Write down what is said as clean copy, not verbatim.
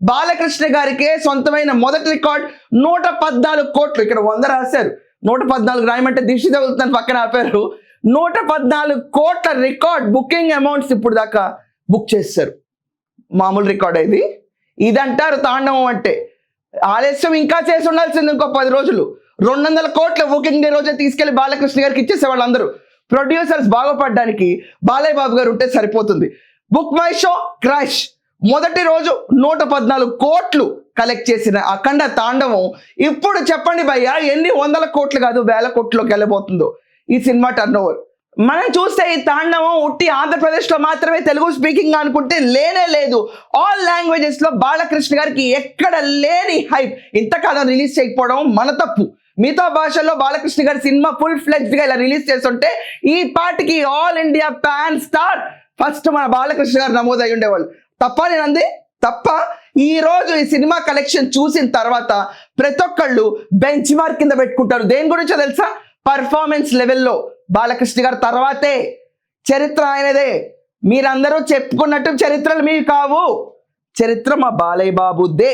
బాలకృష్ణ గారికే సొంతమైన మొదటి రికార్డ్ 114 కోట్లు. ఇక్కడ 100 రాశారు, 114 రాయమంటే దిష్టి తగులుతుందని పక్కన ఆపారు. 114 కోట్ల రికార్డ్ బుకింగ్ అమౌంట్స్ ఇప్పుడు దాకా బుక్ చేశారు. మామూలు రికార్డ్ ఇది. ఇదంటారు తాండవం అంటే. ఆలస్యం ఇంకా చేసి ఉండాల్సింది ఇంకో 10 రోజులు. 200 కోట్ల బుకింగ్ డే రోజే తీసుకెళ్లి బాలకృష్ణ గారికి ఇచ్చేసే వాళ్ళందరూ. ప్రొడ్యూసర్స్ బాగుపడడానికి బాలయ్య బాబు గారు ఉంటే సరిపోతుంది. బుక్ మై షో క్రష్ మొదటి రోజు 114 కోట్లు కలెక్ట్ చేసిన అఖండ తాండవం ఇప్పుడు చెప్పండి భయ్యా ఎన్ని 100 కోట్లు కాదు 1000 కోట్లలోకి వెళ్ళబోతుందో ఈ సినిమా టర్న్ ఓవర్. మనం చూస్తే ఈ తాండవం ఉట్టి ఆంధ్రప్రదేశ్లో మాత్రమే తెలుగు స్పీకింగ్ అనుకుంటే లేనే లేదు. ఆల్ లాంగ్వేజెస్లో బాలకృష్ణ గారికి ఎక్కడ లేని హైప్. ఇంతకాలం రిలీజ్ చేయకపోవడం మన తప్పు. మిగతా భాషల్లో బాలకృష్ణ గారి సినిమా ఫుల్ ఫ్లెడ్జ్గా ఇలా రిలీజ్ చేస్తుంటే ఈ పార్టీకి all India pan star first మన బాలకృష్ణ గారు నమోదై ఉండేవాళ్ళు. తప్ప నేనంది తప్ప. ఈ రోజు ఈ సినిమా కలెక్షన్ చూసిన తర్వాత ప్రతి ఒక్కళ్ళు బెంచ్ మార్క్ కింద పెట్టుకుంటారు. దేని గురించో తెలుసా? పర్ఫార్మెన్స్ లెవెల్లో బాలకృష్ణ గారు తర్వాతే. చరిత్ర ఆయనదే. మీరందరూ చెప్పుకున్నట్టు చరిత్రలు మీవి కావు, చరిత్ర మా బాలయ్య బాబుదే.